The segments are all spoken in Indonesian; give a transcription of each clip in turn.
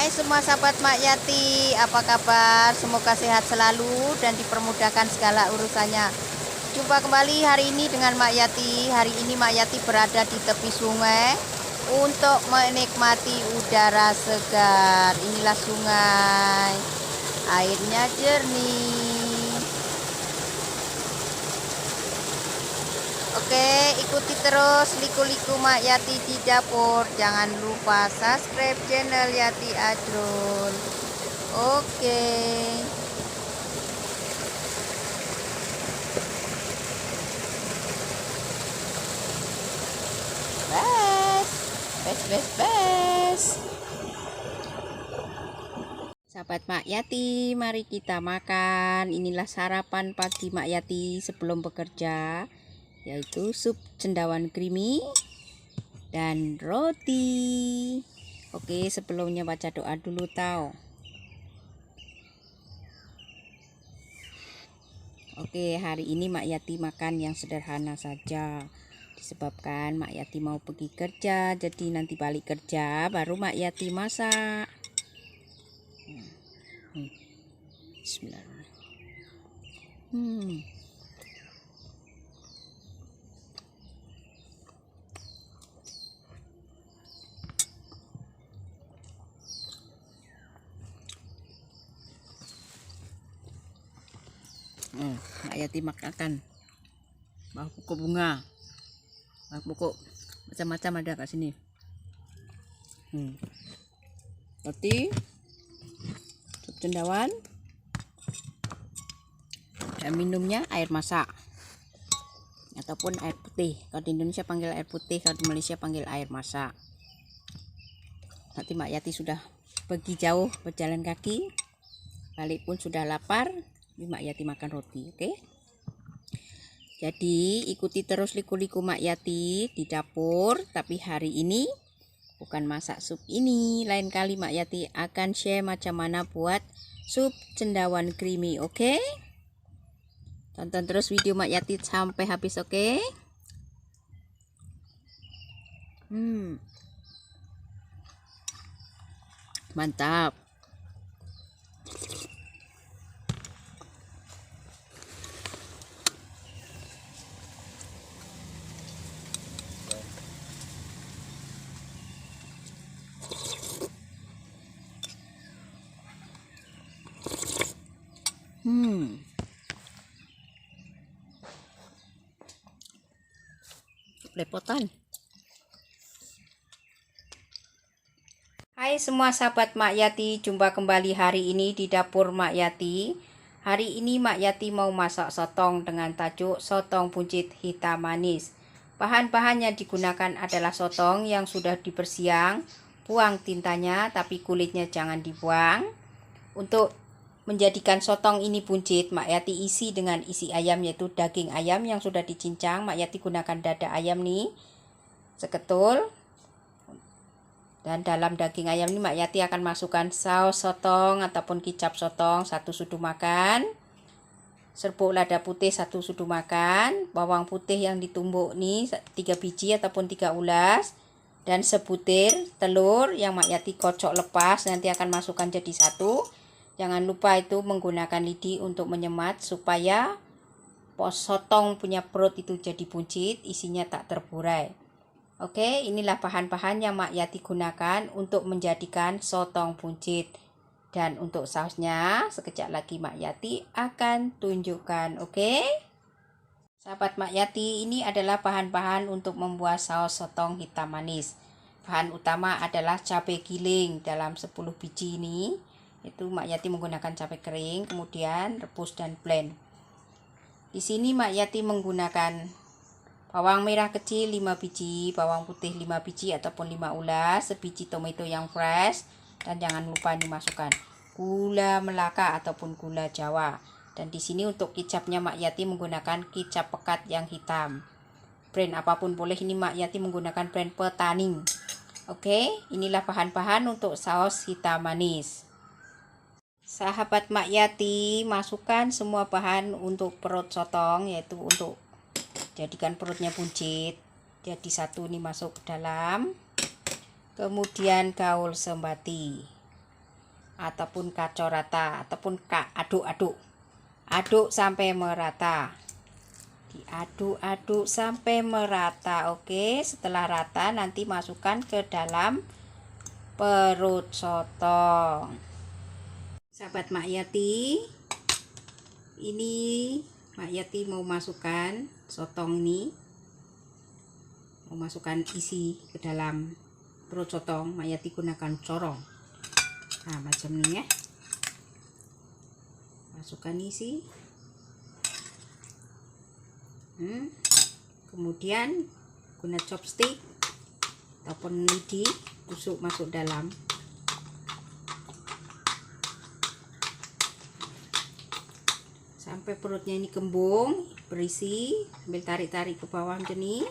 Hai semua sahabat Mak Yati, apa kabar? Semoga sehat selalu dan dipermudahkan segala urusannya. Jumpa kembali hari ini dengan Mak Yati. Hari ini Mak Yati berada di tepi sungai untuk menikmati udara segar. Inilah sungai, airnya jernih. Oke, ikuti terus liku-liku Mak Yati di dapur. Jangan lupa subscribe channel Yati Ajrul. Oke. Bes. Sahabat Mak Yati, mari kita makan. Inilah sarapan pagi Mak Yati sebelum bekerja, yaitu sup cendawan creamy dan roti. Oke, sebelumnya baca doa dulu tau. Oke, hari ini Mak Yati makan yang sederhana saja, disebabkan Mak Yati mau pergi kerja. Jadi nanti balik kerja baru Mak Yati masak. Bismillahirrahmanirrahim. Mak Yati makan bawah pokok bunga, bawah pokok macam-macam ada kat sini. Roti, sup cendawan, dan minumnya air masak ataupun air putih. Kalau di Indonesia panggil air putih, kalau di Malaysia panggil air masak. Nanti Mak Yati sudah pergi jauh berjalan kaki, balik pun sudah lapar. Mak Yati makan roti, oke? Jadi ikuti terus liku-liku Mak Yati di dapur. Tapi hari ini bukan masak sup ini. Lain kali Mak Yati akan share macam mana buat sup cendawan creamy, oke? Tonton terus video Mak Yati sampai habis, oke? Mantap. Lepotan. Hai semua sahabat Mak Yati, jumpa kembali hari ini di dapur Mak Yati. Hari ini Mak Yati mau masak sotong dengan tajuk sotong buncit hitam manis. Bahan-bahan yang digunakan adalah sotong yang sudah dibersiang, buang tintanya tapi kulitnya jangan dibuang. Untuk menjadikan sotong ini buncit, Mak Yati isi dengan isi ayam, yaitu daging ayam yang sudah dicincang. Mak Yati gunakan dada ayam nih, seketul. Dan dalam daging ayam ini Mak Yati akan masukkan saus sotong ataupun kicap sotong 1 sudu makan, serbuk lada putih 1 sudu makan, bawang putih yang ditumbuk nih 3 biji ataupun 3 ulas, dan sebutir telur yang Mak Yati kocok lepas, nanti akan masukkan jadi satu. Jangan lupa itu menggunakan lidi untuk menyemat supaya sotong punya perut itu jadi buncit, isinya tak terburai. Oke, inilah bahan-bahan yang Mak Yati gunakan untuk menjadikan sotong buncit. Dan untuk sausnya, sekejap lagi Mak Yati akan tunjukkan, oke? Sahabat Mak Yati, ini adalah bahan-bahan untuk membuat saus sotong hitam manis. Bahan utama adalah cabai giling dalam 10 biji ini. Itu Mak Yati menggunakan cabai kering, kemudian rebus dan blend. Di sini Mak Yati menggunakan bawang merah kecil 5 biji, bawang putih 5 biji ataupun 5 ulas, sebiji tomato yang fresh, dan jangan lupa dimasukkan gula melaka ataupun gula Jawa. Dan di sini untuk kicapnya Mak Yati menggunakan kicap pekat yang hitam. Brand apapun boleh, ini Mak Yati menggunakan brand Petani. Oke, inilah bahan-bahan untuk saus hitam manis. Sahabat Mak Yati, masukkan semua bahan untuk perut sotong, yaitu untuk jadikan perutnya buncit. Jadi satu ini masuk ke dalam. Kemudian gaul sembati. ataupun kacau rata, ataupun aduk sampai merata. Diaduk-aduk sampai merata. Oke, setelah rata nanti masukkan ke dalam perut sotong. Sahabat Mak Yati, ini Mak Yati mau masukkan sotong ini, mau masukkan isi ke dalam perut sotong. Mak Yati gunakan corong. Nah, macam ini ya. Masukkan isi. Kemudian guna chopstick ataupun lidi tusuk masuk dalam. Sampai perutnya ini kembung, berisi, sambil tarik-tarik ke bawah macam ini.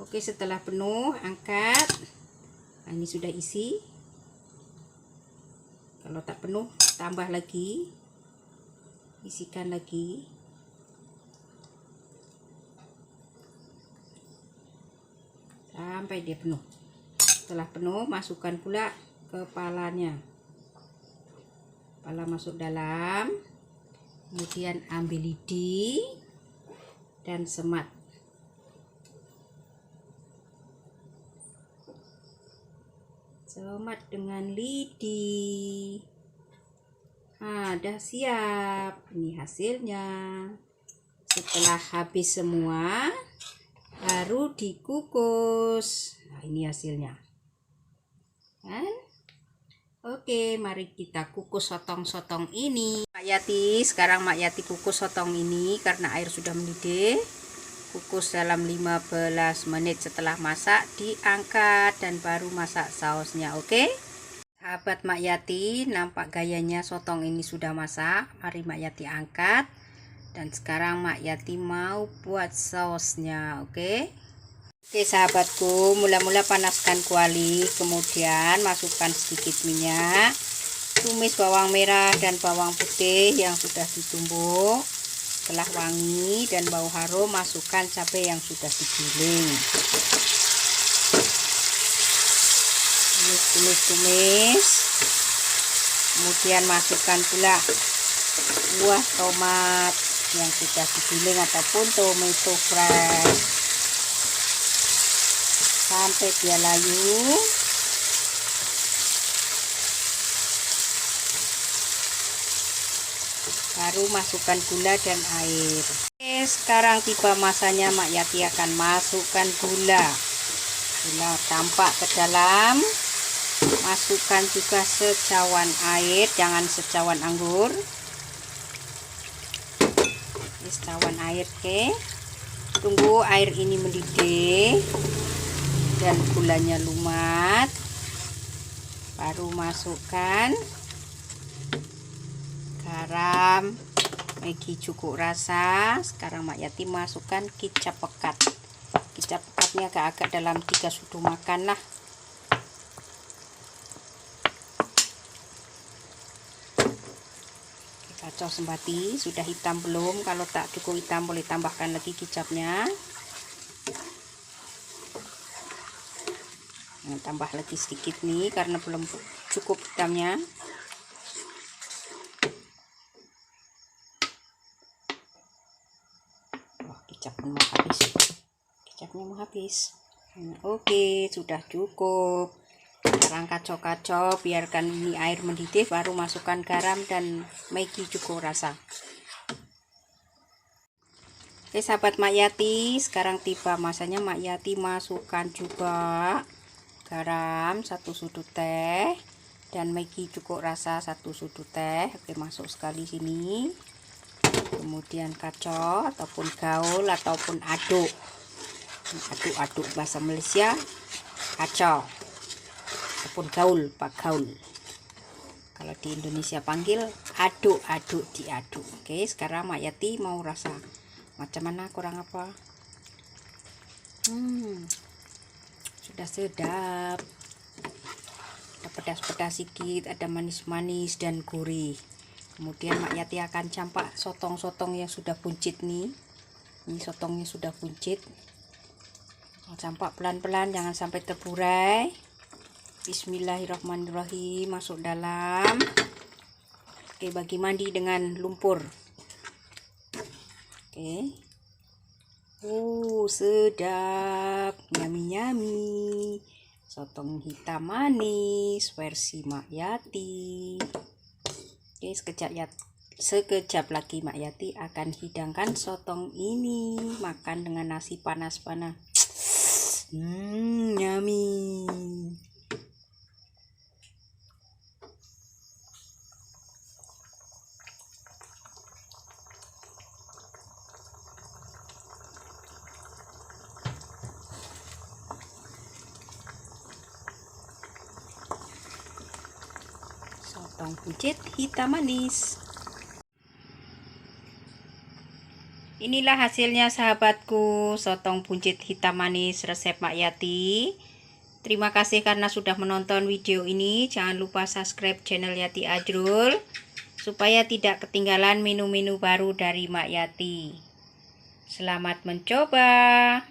Oke, setelah penuh angkat. Nah, ini sudah isi. Kalau tak penuh tambah lagi, isikan lagi. Sampai dia penuh. Setelah penuh masukkan pula kepalanya. Kepala masuk dalam. Kemudian ambil lidi dan semat. Semat dengan lidi. Nah, dah siap. Ini hasilnya. Setelah habis semua, baru dikukus. Nah, ini hasilnya. Kan? Oke, mari kita kukus sotong-sotong ini. Mak Yati, sekarang Mak Yati kukus sotong ini karena air sudah mendidih. Kukus dalam 15 menit. Setelah masak diangkat dan baru masak sausnya. Oke, sahabat Mak Yati, nampak gayanya sotong ini sudah masak. Mari Mak Yati angkat. Dan sekarang Mak Yati mau buat sausnya. Oke, sahabatku, mula-mula panaskan kuali, kemudian masukkan sedikit minyak, tumis bawang merah dan bawang putih yang sudah ditumbuk. Setelah wangi dan bau harum, masukkan cabai yang sudah digiling. Tumis. Kemudian masukkan pula buah tomat yang sudah digiling ataupun tomato fresh. Sampai dia layu. Baru masukkan gula dan air. Oke, sekarang tiba masanya Mak Yati akan masukkan gula. Gula tampak ke dalam. Masukkan juga secawan air, jangan secawan anggur. Ini secawan air, oke. Tunggu air ini mendidih dan gulanya lumat. Baru masukkan garam, Maggi cukup rasa. Sekarang Mak Yati masukkan kicap pekat. Kicap pekatnya agak-agak dalam 3 sudu makan lah. Kacau sembati, sudah hitam belum? Kalau tak cukup hitam boleh tambahkan lagi kicapnya. Nah, tambah lagi sedikit nih karena belum cukup hitamnya. Kicapnya mau habis. Oke, sudah cukup. Sekarang kacau-kacau, biarkan ini air mendidih, baru masukkan garam dan Maggi cukup rasa. Oke, sahabat Mak Yati, sekarang tiba masanya Mak Yati masukkan juga garam 1 sudut teh dan Maggi cukup rasa 1 sudut teh. Oke, masuk sekali sini. Kemudian kacau ataupun gaul ataupun aduk. Aduk bahasa Malaysia kacau ataupun gaul, Pak gaul. Kalau di Indonesia panggil aduk diaduk. Oke, sekarang Mak Yati mau rasa macam mana, kurang apa. Sudah sedap. Ada pedas-pedas sedikit, ada manis-manis dan gurih. Kemudian Mak Yati akan campak sotong-sotong yang sudah buncit nih. Ini sotongnya sudah buncit. Campak pelan-pelan, jangan sampai terburai. Bismillahirrahmanirrahim, masuk dalam. Oke, bagi mandi dengan lumpur. Oke. Sedap, nyami-nyami. Sotong hitam manis versi Mak Yati. Oke, sekejap lagi Mak Yati akan hidangkan sotong ini. Makan dengan nasi panas-panas. Yummy. Sotong buncit hitam manis. Inilah hasilnya sahabatku, sotong buncit hitam manis resep Mak Yati. Terima kasih karena sudah menonton video ini. Jangan lupa subscribe channel Yati Ajrul supaya tidak ketinggalan menu-menu baru dari Mak Yati. Selamat mencoba.